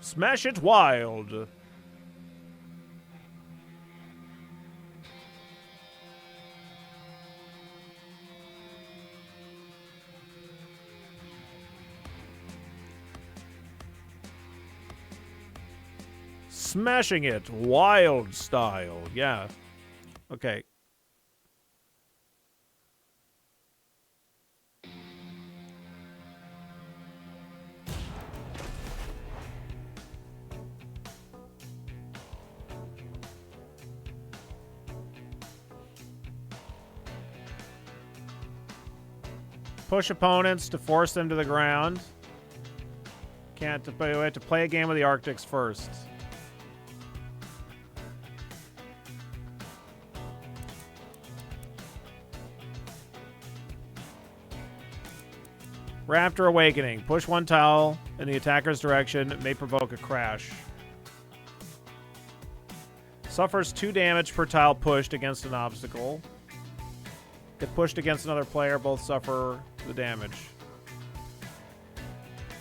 Smash it wild. Smashing it wild style. Yeah. Okay. Push opponents to force them to the ground. We have to play a game of the Arctics first. Raptor Awakening. Push one tile in the attacker's direction. It may provoke a crash. Suffers 2 damage per tile pushed against an obstacle. If pushed against another player, both suffer the damage.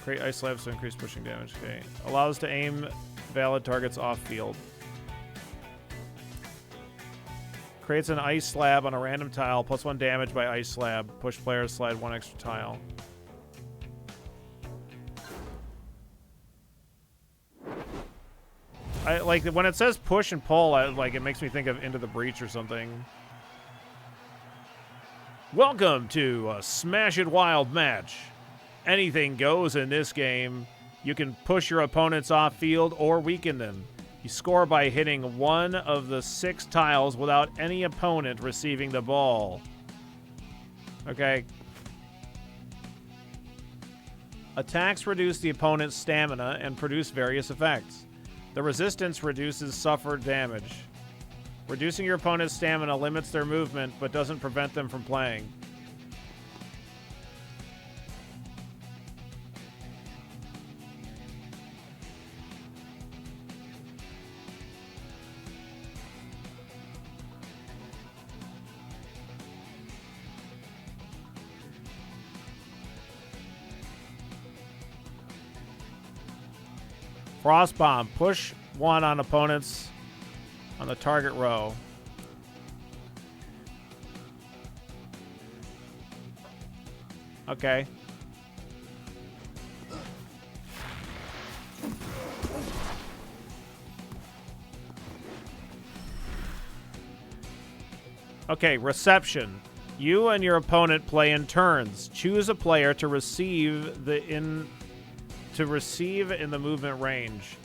Create ice slabs to increase pushing damage. Okay. Allows to aim valid targets off field. Creates an ice slab on a random tile. +1 damage by ice slab. Push players slide 1 extra tile. I like when it says push and pull, it makes me think of Into the Breach or something. Welcome to a Smash It Wild match. Anything goes in this game. You can push your opponents off field or weaken them. You score by hitting one of the 6 tiles without any opponent receiving the ball. Okay. Attacks reduce the opponent's stamina and produce various effects. The resistance reduces suffered damage. Reducing your opponent's stamina limits their movement, but doesn't prevent them from playing. Frost Bomb. Push 1 on opponents on the target row. Okay. Okay, reception. You and your opponent play in turns. Choose a player to receive in the movement range.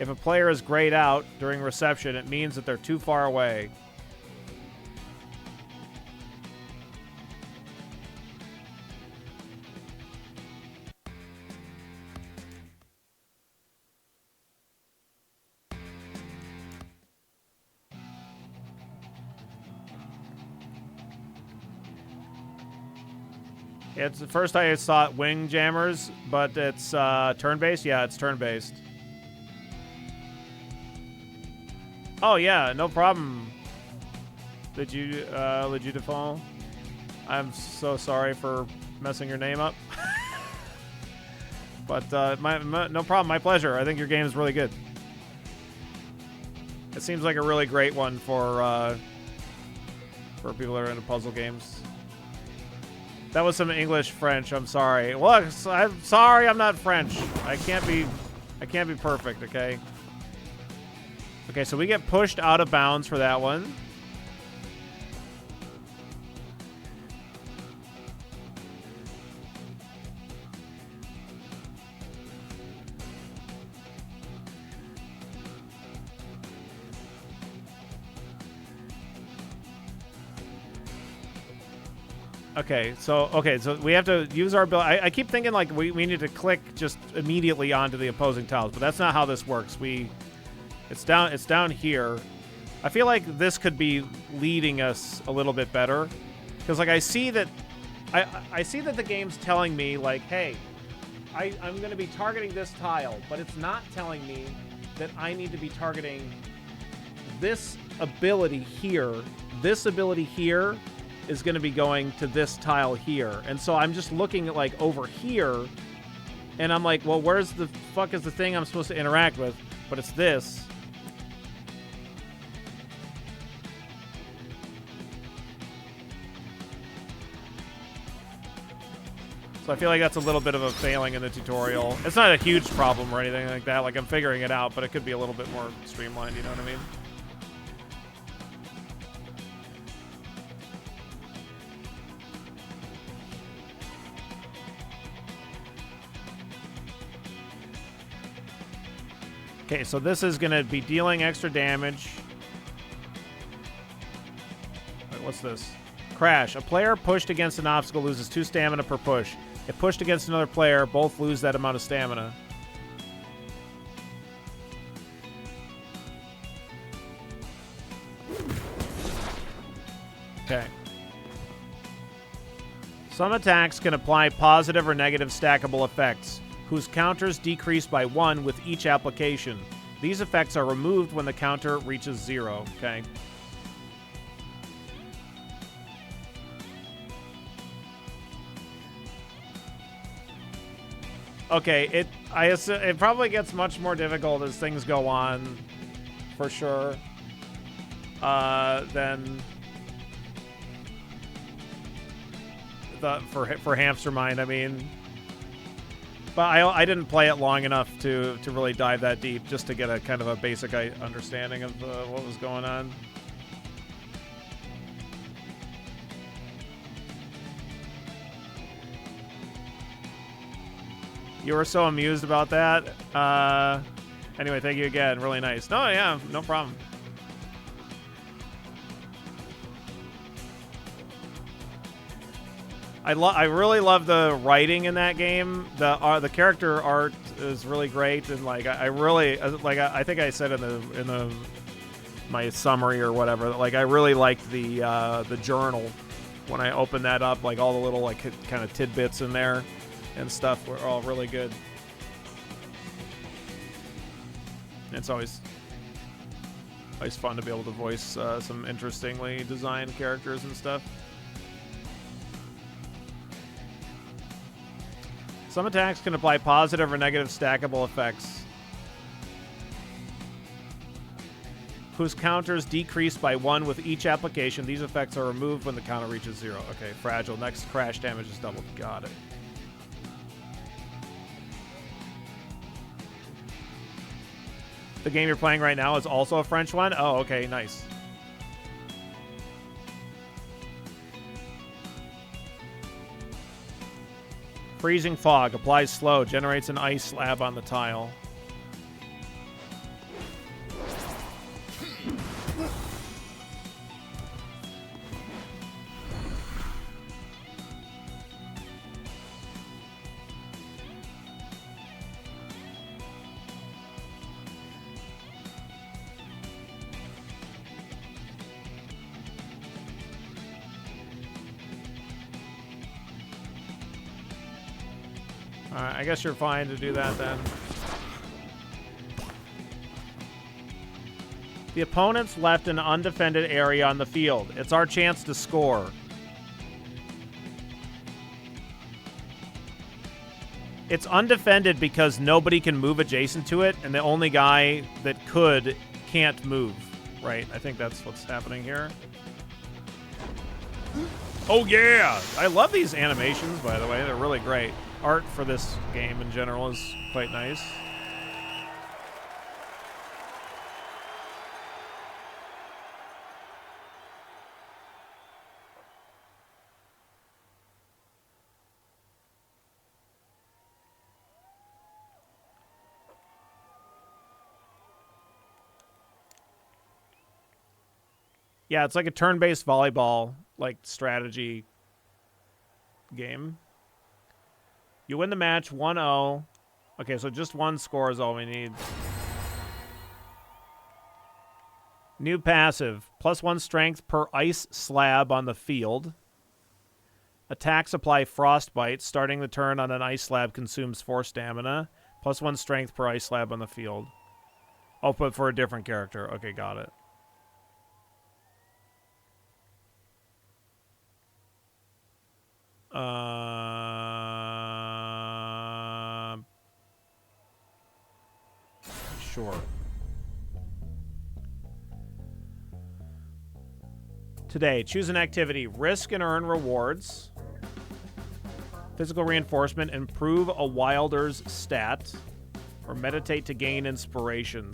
If a player is grayed out during reception, it means that they're too far away. It's at first I saw it wing jammers, but it's turn-based. Yeah, it's turn-based. Oh yeah, no problem. Did you fall? I'm so sorry for messing your name up. But no problem, my pleasure. I think your game is really good. It seems like a really great one for people that are into puzzle games. That was some English French. I'm sorry. Look, I'm sorry. I'm not French. I can't be perfect. Okay. Okay. So we get pushed out of bounds for that one. Okay, so we have to use our ability. I keep thinking like we need to click just immediately onto the opposing tiles, but that's not how this works. It's down here. I feel like this could be leading us a little bit better, because like I see that the game's telling me like, hey, I'm going to be targeting this tile, but it's not telling me that I need to be targeting this ability here. This ability here is going to be going to this tile here. And so I'm just looking at like over here And I'm like, well, where's the fuck is the thing I'm supposed to interact with? But it's this. So I feel like that's a little bit of a failing in the tutorial. It's not a huge problem or anything like that. Like, I'm figuring it out, but it could be a little bit more streamlined, you know what I mean? Okay, so this is going to be dealing extra damage. Wait, what's this? Crash. A player pushed against an obstacle loses 2 stamina per push. If pushed against another player, both lose that amount of stamina. Okay. Some attacks can apply positive or negative stackable effects, whose counters decrease by 1 with each application. These effects are removed when the counter reaches 0. Okay. Okay, it probably gets much more difficult as things go on, for sure. Than for Hamster Mind. I mean, but I didn't play it long enough to really dive that deep, just to get a kind of a basic understanding of what was going on. You were so amused about that. Anyway, thank you again. Really nice. No, yeah, no problem. I really love the writing in that game. The character art is really great, and like I really like. I think I said in the my summary or whatever. Like, I really liked the journal when I opened that up. Like, all the little like kind of tidbits in there and stuff were all really good. It's always fun to be able to voice some interestingly designed characters and stuff. Some attacks can apply positive or negative stackable effects, whose counters decrease by 1 with each application. These effects are removed when the counter reaches 0. Okay, fragile. Next crash damage is doubled. Got it. The game you're playing right now is also a French one? Oh, okay, nice. Freezing fog. Applies slow. Generates an ice slab on the tile. Alright, I guess you're fine to do that then. The opponent's left an undefended area on the field. It's our chance to score. It's undefended because nobody can move adjacent to it, and the only guy that could can't move. Right? I think that's what's happening here. Oh yeah! I love these animations, by the way. They're really great. Art for this game in general is quite nice. Yeah, it's like a turn-based volleyball, like, strategy game. You win the match 1-0. Okay, so just one score is all we need. New passive. +1 strength per ice slab on the field. Attacks apply frostbite. Starting the turn on an ice slab consumes 4 stamina. +1 strength per ice slab on the field. Oh, but for a different character. Okay, got it. Sure. Today, choose an activity. Risk and earn rewards. Physical reinforcement. Improve a wilder's stat. Or meditate to gain inspiration.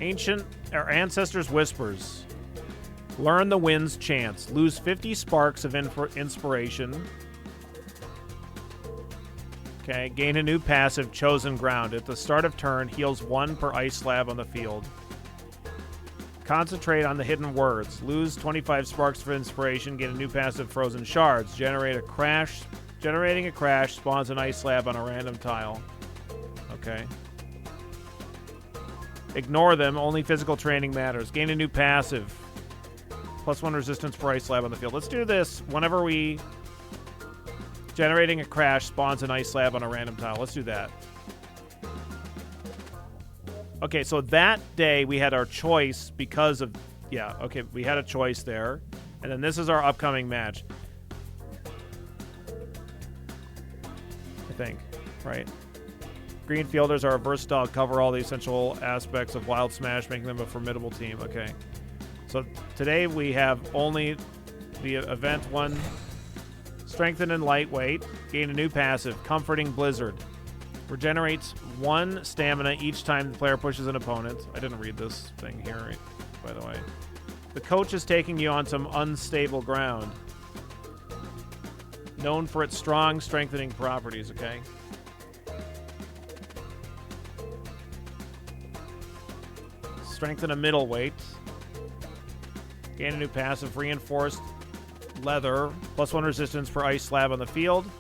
Ancient or Ancestors' Whispers. Learn the wind's chants. Lose 50 sparks of inspiration. Okay, gain a new passive, Chosen Ground. At the start of turn, heals 1 per ice slab on the field. Concentrate on the hidden words. Lose 25 sparks of inspiration. Gain a new passive, Frozen Shards. Generating a crash spawns an ice slab on a random tile. Okay. Ignore them. Only physical training matters. Gain a new passive. +1 resistance per ice slab on the field. Let's do this whenever we... Generating a crash spawns an ice slab on a random tile. Let's do that. Okay, so that day we had our choice because of... Yeah, okay, we had a choice there. And then this is our upcoming match. I think, right? Green fielders are versatile, cover all the essential aspects of Wild Smash, making them a formidable team. Okay. So today we have only the event 1. Strengthen and lightweight. Gain a new passive, Comforting Blizzard. Regenerates 1 stamina each time the player pushes an opponent. I didn't read this thing here, by the way. The coach is taking you on some unstable ground. Known for its strong strengthening properties, okay? Strengthen a middleweight. Gain a new passive, Reinforced Leather. +1 resistance per ice slab on the field.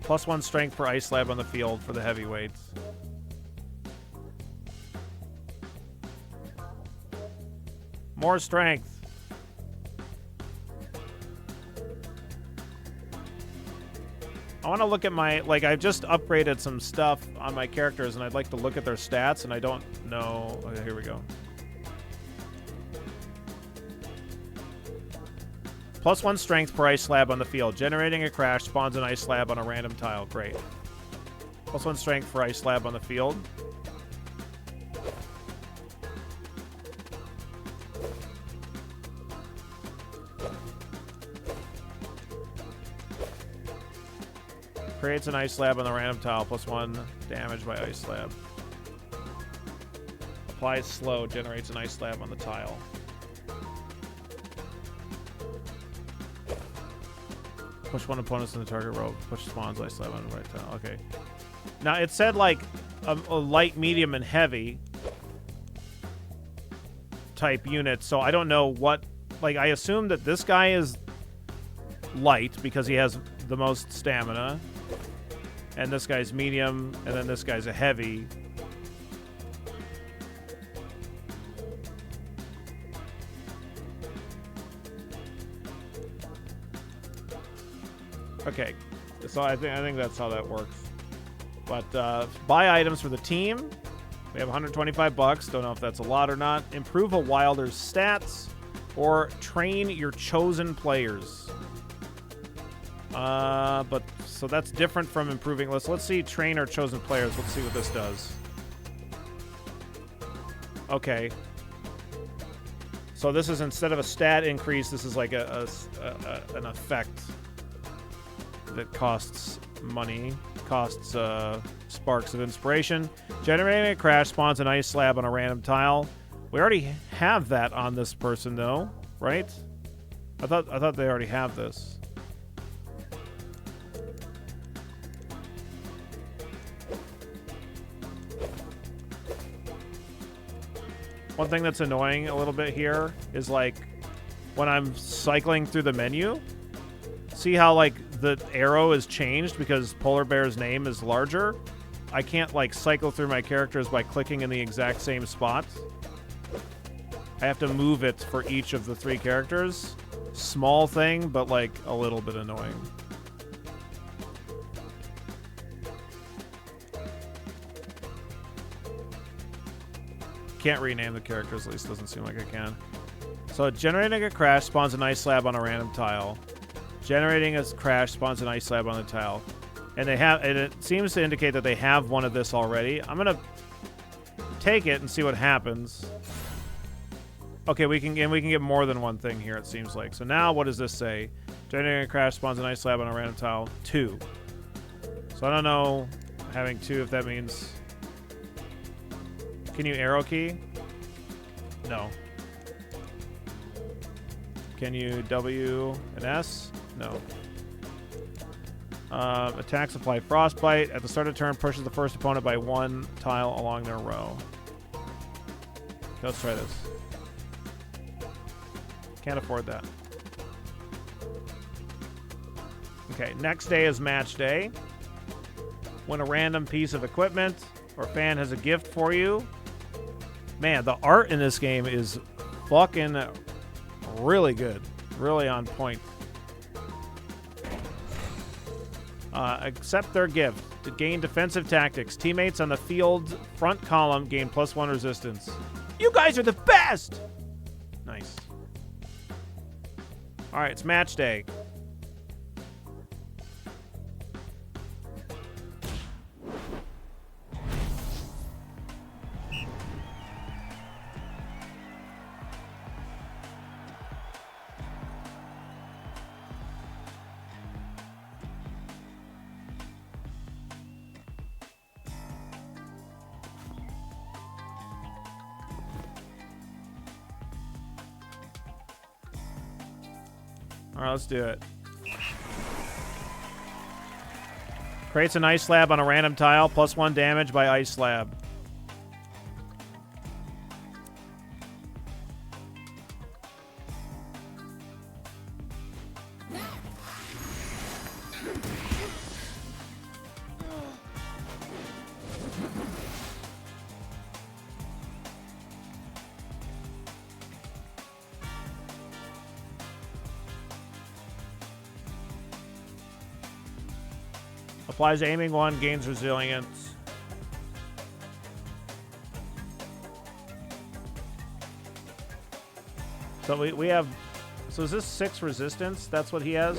+1 strength per ice slab on the field for the heavyweights. More strength. I want to look at my, like, I've just upgraded some stuff on my characters, and I'd like to look at their stats, and I don't know. Okay, here we go. +1 strength per ice slab on the field. Generating a crash spawns an ice slab on a random tile. Great. +1 strength for ice slab on the field. Creates an ice slab on the random tile. +1 damage by ice slab. Applies slow. Generates an ice slab on the tile. Push 1 opponent in the target row. Push spawns ice slab on the right tile. Okay. Now, it said, like, a light, medium, and heavy type unit, so I don't know what... Like, I assume that this guy is light because he has the most stamina. And this guy's medium, and then this guy's a heavy. Okay, so I think that's how that works. But buy items for the team. We have 125 bucks. Don't know if that's a lot or not. Improve a Wilder's stats, or train your chosen players. But so that's different from improving. Let's see. Train our chosen players. Let's see what this does. Okay. So this is, instead of a stat increase, this is like an effect that costs money, costs sparks of inspiration. Generating a crash spawns an ice slab on a random tile. We already have that on this person, though, right? I thought they already have this. One thing that's annoying a little bit here is, like, when I'm cycling through the menu, see how, like, the arrow is changed because Polar Bear's name is larger? I can't, like, cycle through my characters by clicking in the exact same spot. I have to move it for each of the 3 characters. small thing, but like a little bit annoying. Can't rename the characters, at least doesn't seem like I can. So generating a crash spawns an ice slab on a random tile. Generating a crash spawns an ice slab on the tile. And they have, and it seems to indicate that they have one of this already. I'm gonna take it and see what happens. Okay, we can get more than one thing here, it seems like. So now what does this say? Generating a crash spawns an ice slab on a random tile. 2. So I don't know having 2 if that means... Can you arrow key? No. Can you W and S? No. Attacks apply frostbite. At the start of turn, pushes the first opponent by 1 tile along their row. Let's try this. Can't afford that. Okay, next day is match day. When a random piece of equipment or fan has a gift for you. Man, the art in this game is fucking really good. Really on point. Accept their gift. To gain defensive tactics. Teammates on the field's front column gain +1 resistance. You guys are the best! Nice. Alright, it's match day. Alright, let's do it. Creates an ice slab on a random tile, +1 damage by ice slab. Applies aiming 1, gains resilience. So we have... So is this 6 resistance? That's what he has?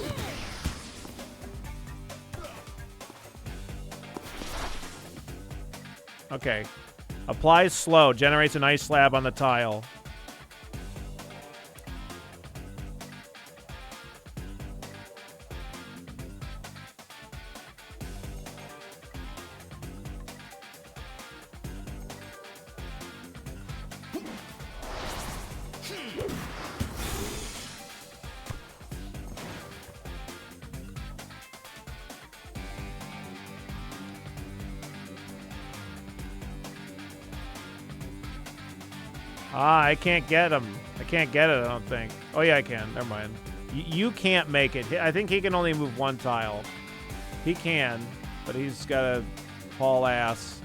Okay. Applies slow. Generates an ice slab on the tile. I can't get him. I can't get it, I don't think. Oh, yeah, I can. Never mind. You can't make it. I think he can only move 1 tile. He can, but he's got to haul ass.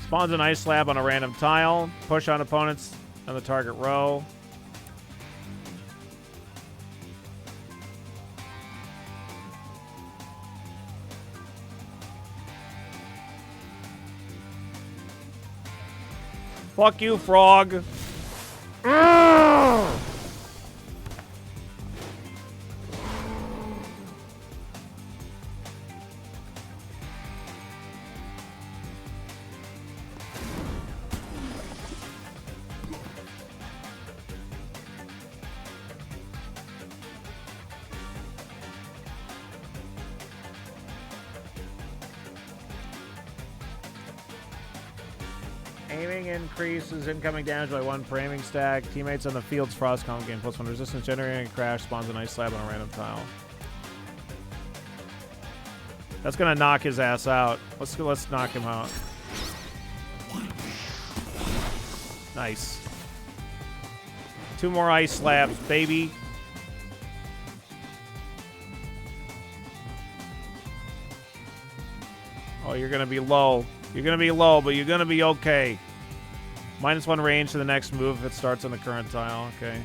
Spawns an ice slab on a random tile. Push on opponents on the target row. Fuck you, frog. Urgh! Aiming increases incoming damage by 1 per aiming stack. Teammates on the field's frost column gain +1 resistance. Generating a crash spawns an ice slab on a random tile. That's gonna knock his ass out. Let's knock him out. Nice. 2 more ice slabs, baby. Oh, you're gonna be low. You're gonna be low, but you're gonna be okay. -1 range to the next move if it starts on the current tile. Okay.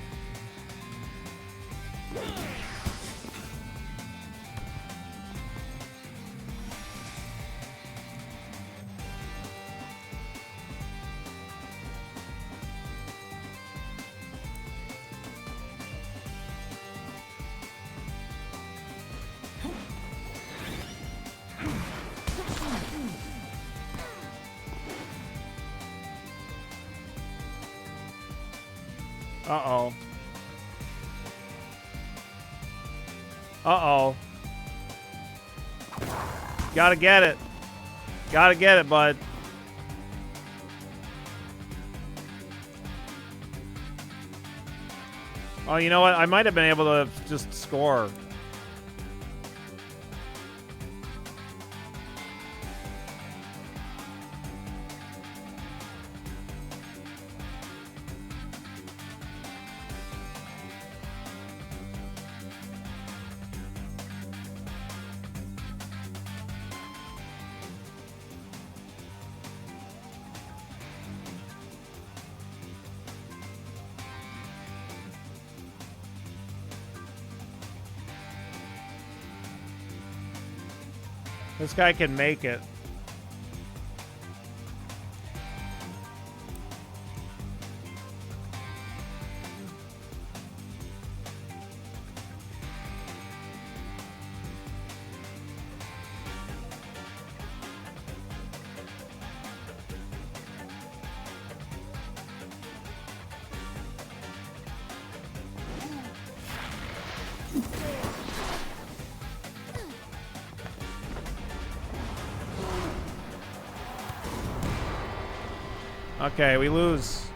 Uh-oh. Uh-oh. Gotta get it. Gotta get it, bud. Oh, you know what? I might have been able to just score. This guy can make it. Okay, we lose.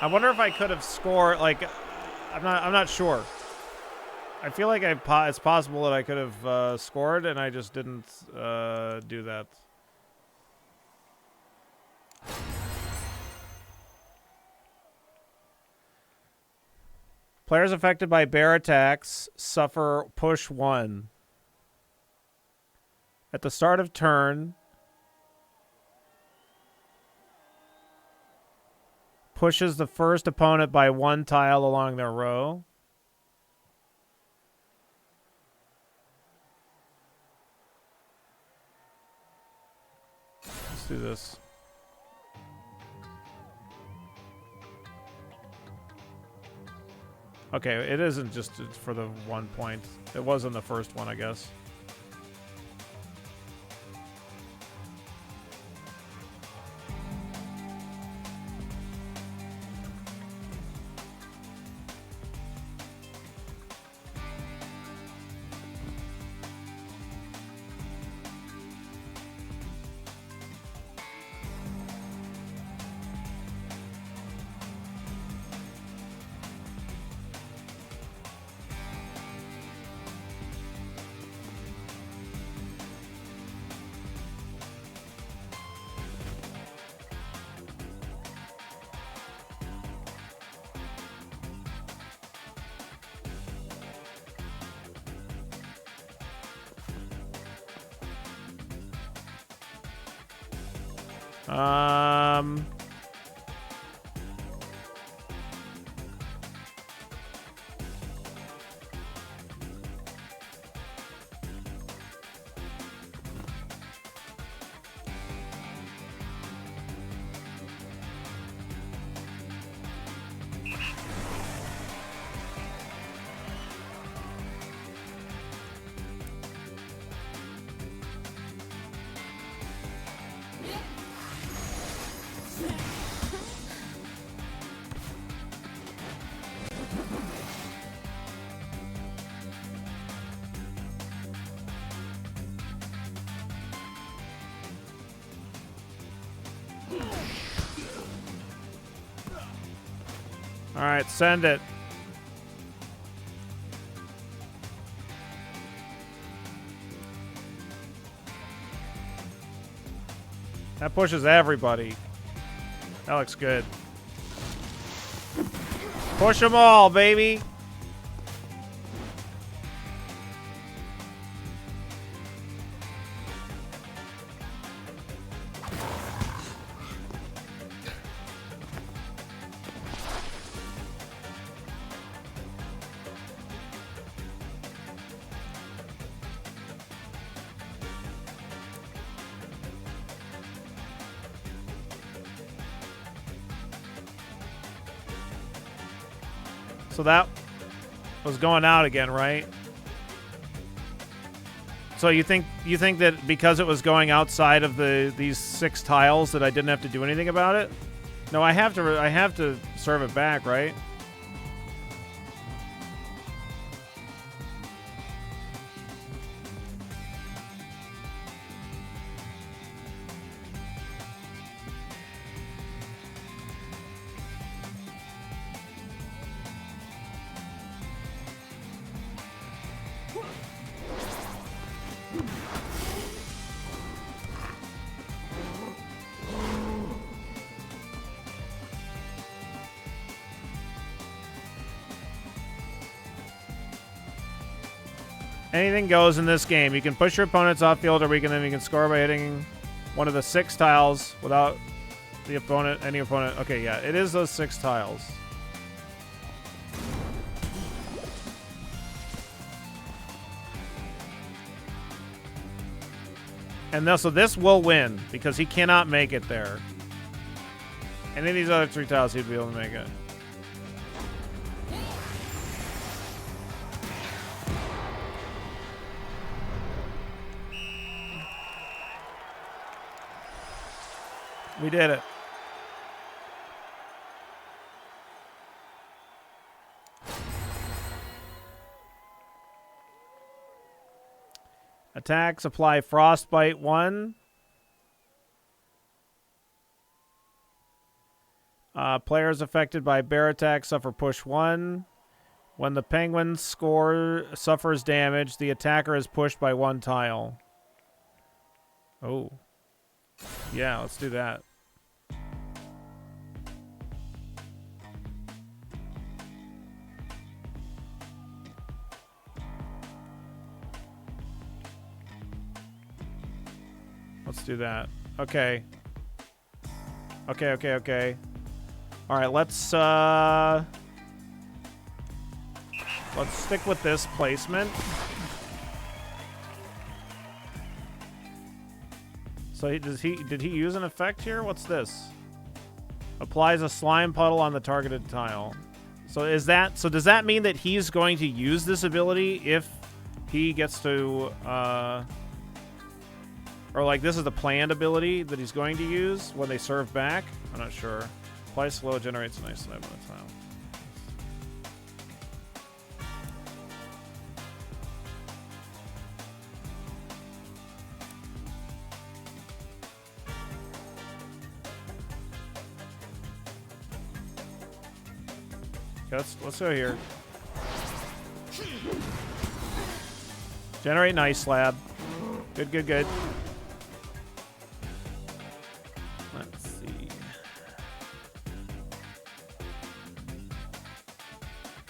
I wonder if I could have scored. Like, I'm not sure. I feel like it's possible that I could have scored, and I just didn't do that. Players affected by bear attacks suffer push 1. At the start of turn, pushes the first opponent by 1 tile along their row. Let's do this. Okay, it isn't just for the 1 point. It was in the first one, I guess. All right, send it. That pushes everybody. That looks good. Push them all, baby. So that was going out again, right? So you think that because it was going outside of these 6 tiles that I didn't have to do anything about it? No, I have to serve it back, right? Anything goes in this game. You can push your opponents off field or weaken them. You can score by hitting one of the 6 tiles without the opponent, any opponent. Okay, yeah, it is those 6 tiles. And so this will win because he cannot make it there. Any of these other 3 tiles, he'd be able to make it. We did it. Attacks apply Frostbite 1. Players affected by bear attacks suffer push 1. When the penguin suffers damage, the attacker is pushed by 1 tile. Oh. Yeah, let's do that. Let's do that. Okay. Okay. All right, let's stick with this placement. So did he use an effect here? What's this? Applies a slime puddle on the targeted tile. So does that mean that he's going to use this ability if he gets to or like this is the planned ability that he's going to use when they serve back? I'm not sure. Apply slow, generates a nice slab on the tile. Let's go here. Generate nice slab. Good. Let's see.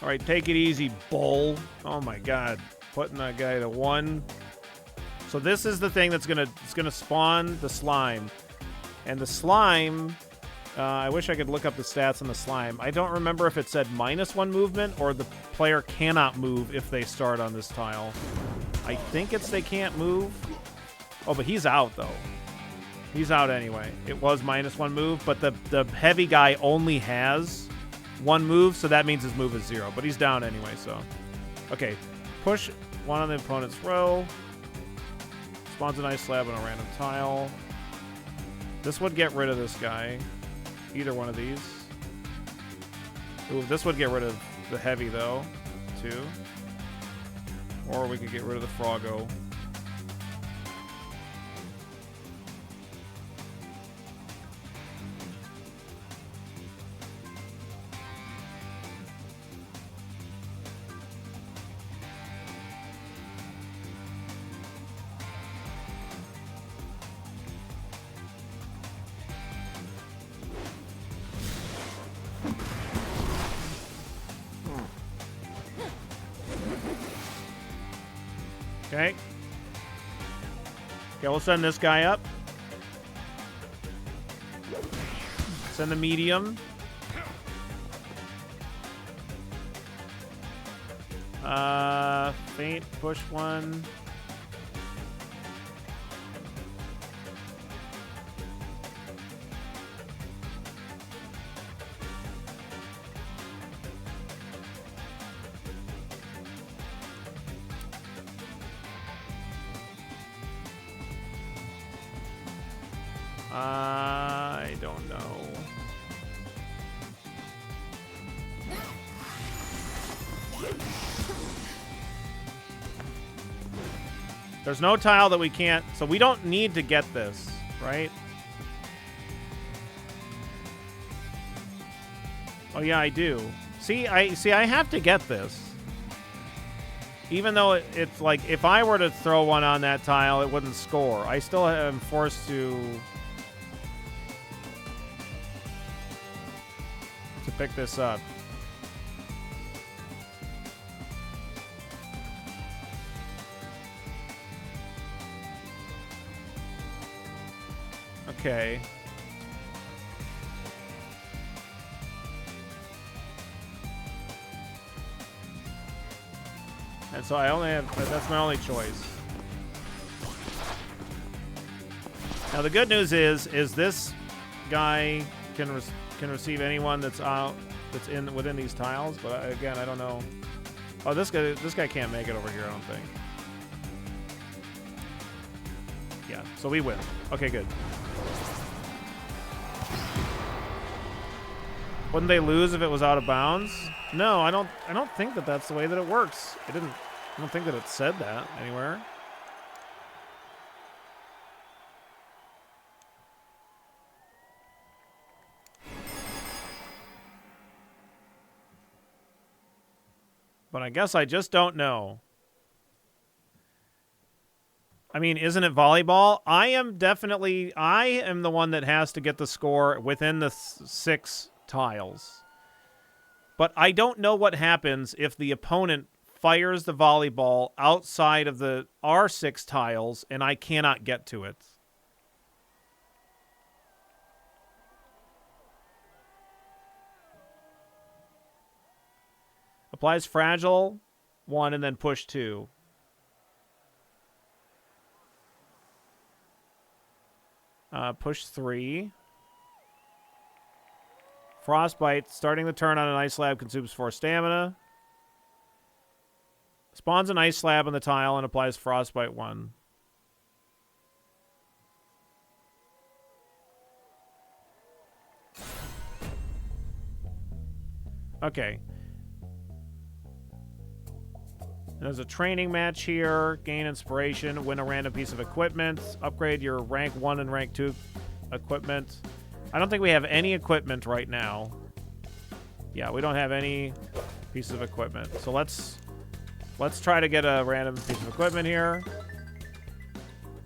All right, take it easy, bull. Oh my God, putting that guy to 1. So this is the thing that's gonna spawn the slime, and the slime. I wish I could look up the stats on the slime. I don't remember if it said -1 movement or the player cannot move if they start on this tile. I think it's they can't move. Oh, but he's out, though. He's out anyway. It was -1 move, but the heavy guy only has 1 move, so that means his move is 0. But he's down anyway, so. Okay, push 1 on the opponent's row. Spawns a nice slab on a random tile. This would get rid of this guy. Either one of these. Ooh, this would get rid of the heavy, though, too. Or we could get rid of the Froggo. Okay. Okay, we'll send this guy up. Send the medium. Faint, push 1. I don't know. There's no tile that we can't, so we don't need to get this, right? Oh yeah, I do. See, I have to get this. Even though it's like, if I were to throw one on that tile, it wouldn't score. I still am forced to pick this up. Okay. And so I only have, that's my only choice. Now the good news is this guy can receive anyone that's out, that's within these tiles, but again, I don't know. Oh, this guy can't make it over here, I don't think. Yeah, so we win. Okay, good. Wouldn't they lose if it was out of bounds? No, I don't think that that's the way that it works. I don't think that it said that anywhere. But I guess I just don't know. I mean, isn't it volleyball? I am the one that has to get the score within the 6 tiles. But I don't know what happens if the opponent fires the volleyball outside of the R6 tiles and I cannot get to it. Applies fragile 1 and then push 2. Push 3. Frostbite, starting the turn on an ice slab, consumes 4 stamina. Spawns an ice slab on the tile and applies Frostbite 1. Okay. There's a training match here. Gain inspiration. Win a random piece of equipment. Upgrade your rank 1 and rank 2 equipment. I don't think we have any equipment right now. Yeah, we don't have any pieces of equipment. So let's try to get a random piece of equipment here.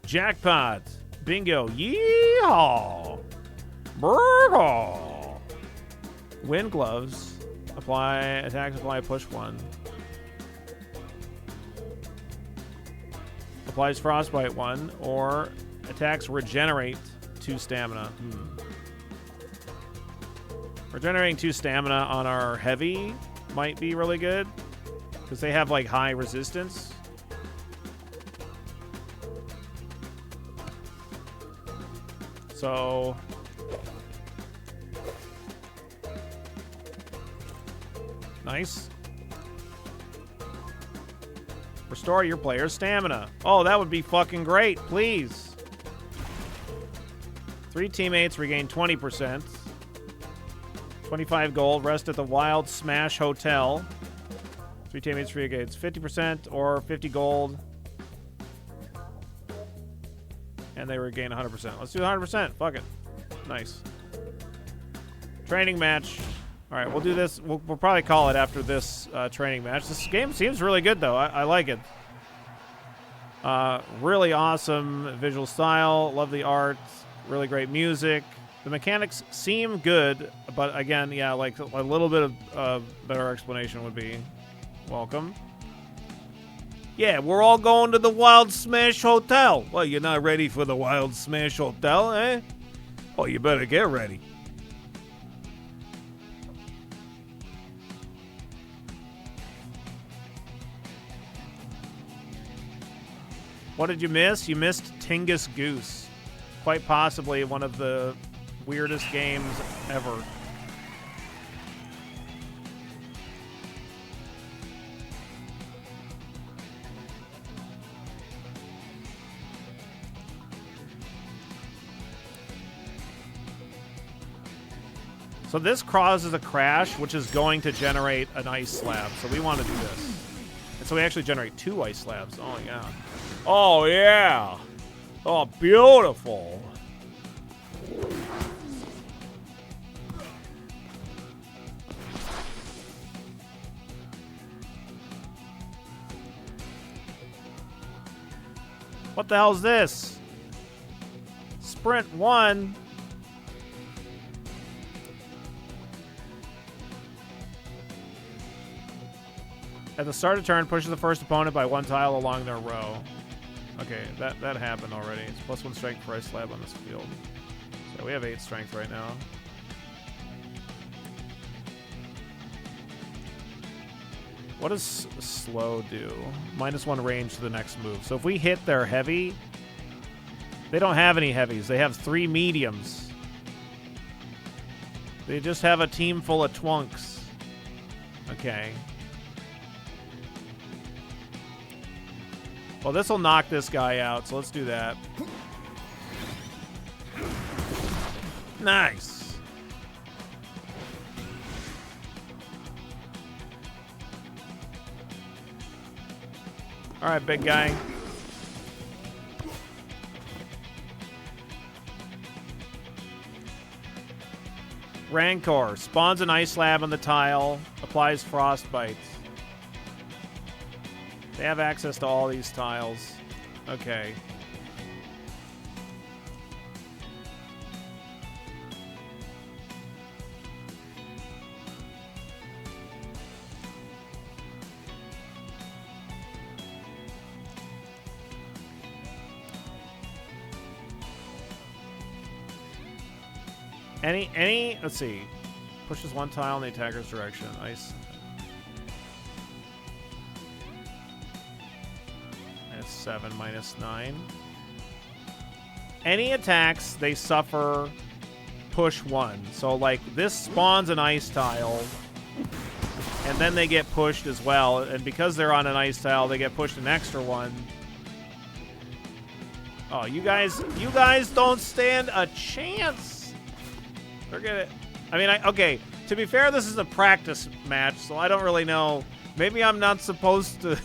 Jackpot. Bingo. Yeehaw. Burgle. Wind gloves. Apply attacks, apply push 1. Applies frostbite 1 or attacks regenerate 2 stamina. Regenerating 2 stamina on our heavy might be really good because they have like high resistance. So nice. Restore your player's stamina. Oh, that would be fucking great, please. 3 teammates regain 20%. 25 gold. Rest at the Wild Smash Hotel. 3 teammates regains 50% or 50 gold. And they regain 100%. Let's do 100%. Fuck it. Nice. Training match. All right, we'll do this. We'll probably call it after this training match. This game seems really good, though. I like it. Really awesome visual style. Love the art. Really great music. The mechanics seem good, but again, yeah, like a little bit of better explanation would be welcome. Yeah, we're all going to the Wild Smash Hotel. Well, you're not ready for the Wild Smash Hotel, eh? Oh, you better get ready. What did you miss? You missed Tingus Goose. Quite possibly one of the weirdest games ever. So this causes a crash, which is going to generate an ice slab. So we want to do this. And so we actually generate 2 ice slabs. Oh, yeah. Oh, yeah. Oh, beautiful. What the hell is this? Sprint 1. At the start of turn, pushes the first opponent by 1 tile along their row. Okay, that happened already. It's +1 strength for ice slab on this field. So we have 8 strength right now. What does slow do? -1 range to the next move. So if we hit their heavy, they don't have any heavies. They have 3 mediums. They just have a team full of twunks. Okay. Well, this will knock this guy out, so let's do that. Nice. All right, big guy. Rancor spawns an ice slab on the tile, applies frostbite. They have access to all these tiles. Okay. Let's see. Pushes 1 tile in the attacker's direction. Ice. -7, -9. Any attacks they suffer push 1. So like this spawns an ice tile and then they get pushed as well, and because they're on an ice tile they get pushed an extra 1. Oh, you guys don't stand a chance. They're gonna okay, to be fair, this is a practice match, so I don't really know. Maybe I'm not supposed to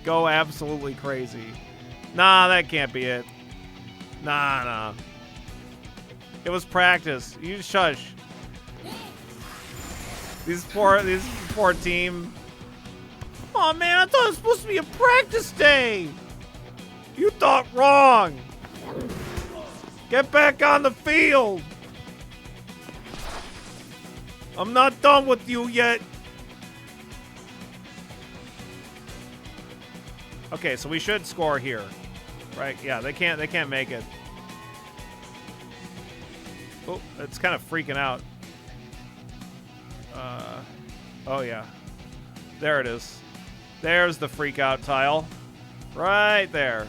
go absolutely crazy. Nah, that can't be it. Nah. It was practice. You shush. These poor team. Oh man, I thought it was supposed to be a practice day. You thought wrong. Get back on the field. I'm not done with you yet. Okay, so we should score here, right? Yeah, they can't make it. Oh, it's kind of freaking out. Oh yeah, there it is. There's the freak out tile, right there.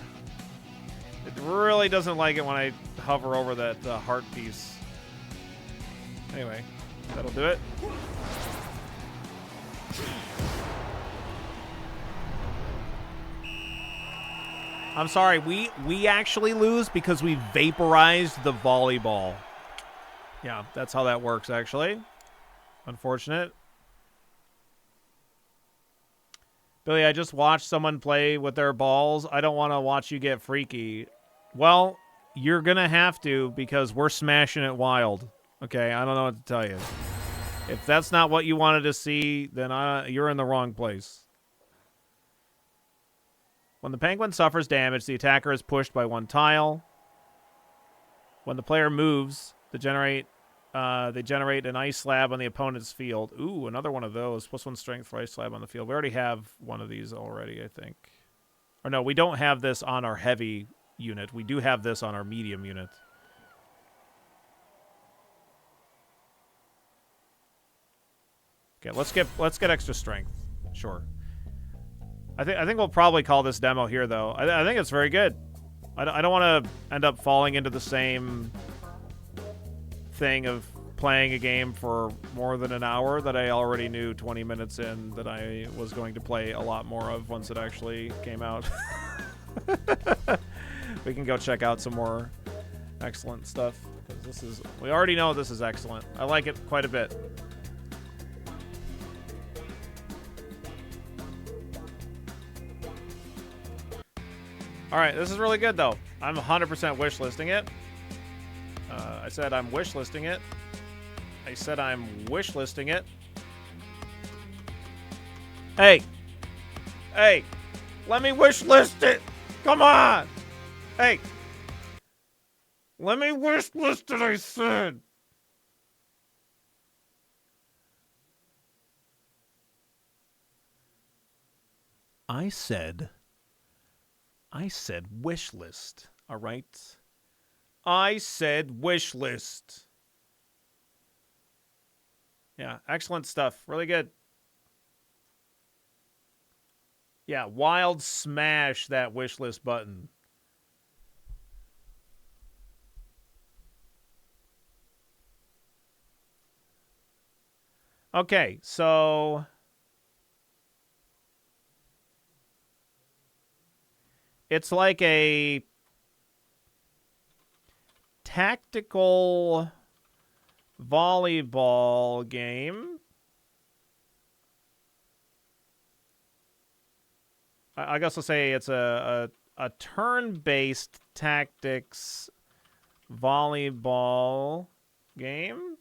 It really doesn't like it when I hover over that heart piece. Anyway, that'll do it. I'm sorry, we actually lose because we vaporized the volleyball. Yeah, that's how that works, actually. Unfortunate. Billy, I just watched someone play with their balls. I don't want to watch you get freaky. Well, you're going to have to because we're smashing it wild. Okay, I don't know what to tell you. If that's not what you wanted to see, then you're in the wrong place. When the penguin suffers damage, the attacker is pushed by 1 tile. When the player moves, they generate an ice slab on the opponent's field. Ooh, another one of those. +1 strength for ice slab on the field. We already have one of these already, I think. Or no, we don't have this on our heavy unit. We do have this on our medium unit. Okay, let's get extra strength. Sure. I think we'll probably call this demo here, though. I think it's very good. I don't want to end up falling into the same thing of playing a game for more than an hour that I already knew 20 minutes in that I was going to play a lot more of once it actually came out. We can go check out some more excellent stuff. because this is, we already know this is excellent. I like it quite a bit. All right, this is really good though. I'm 100% wish listing it. I said I'm wish listing it. I said I'm wish listing it. Hey, hey, let me wish list it. Come on. Hey, let me wish list it, I said. I said wish list, all right? I said wish list. Yeah, excellent stuff. Really good. Yeah, wild smash that wish list button. Okay, so it's like a tactical volleyball game. I guess I'll say it's a turn-based tactics volleyball game.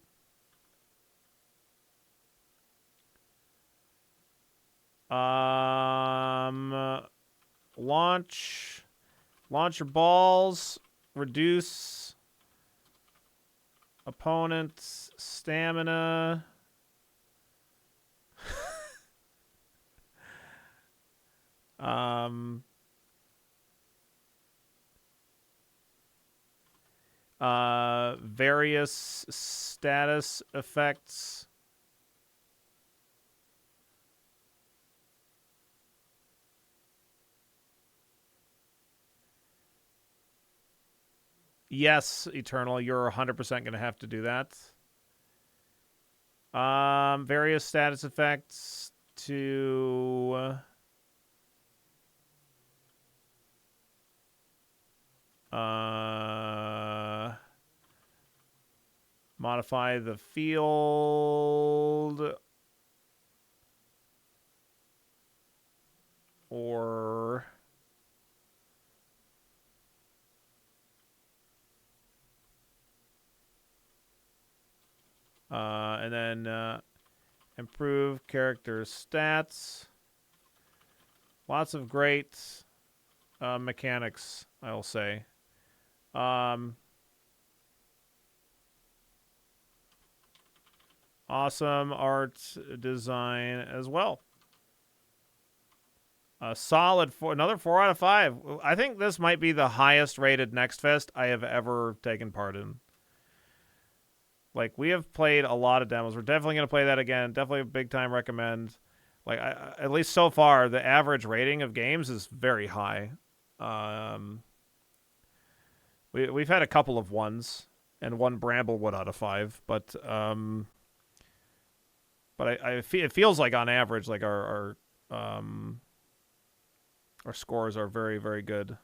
Launch your balls, reduce opponent's stamina. Various status effects. Yes, Eternal, you're 100% going to have to do that. Various status effects to modify the field or and then improve character stats. Lots of great mechanics, I'll say. Awesome art design as well. A solid another 4 out of 5. I think this might be the highest rated NextFest I have ever taken part in. Like, we have played a lot of demos. We're definitely going to play that again. Definitely a big time recommend. Like, at least so far, the average rating of games is very high. We've had a couple of ones and one Bramblewood out of 5, but it feels like on average, like our scores are very, very good.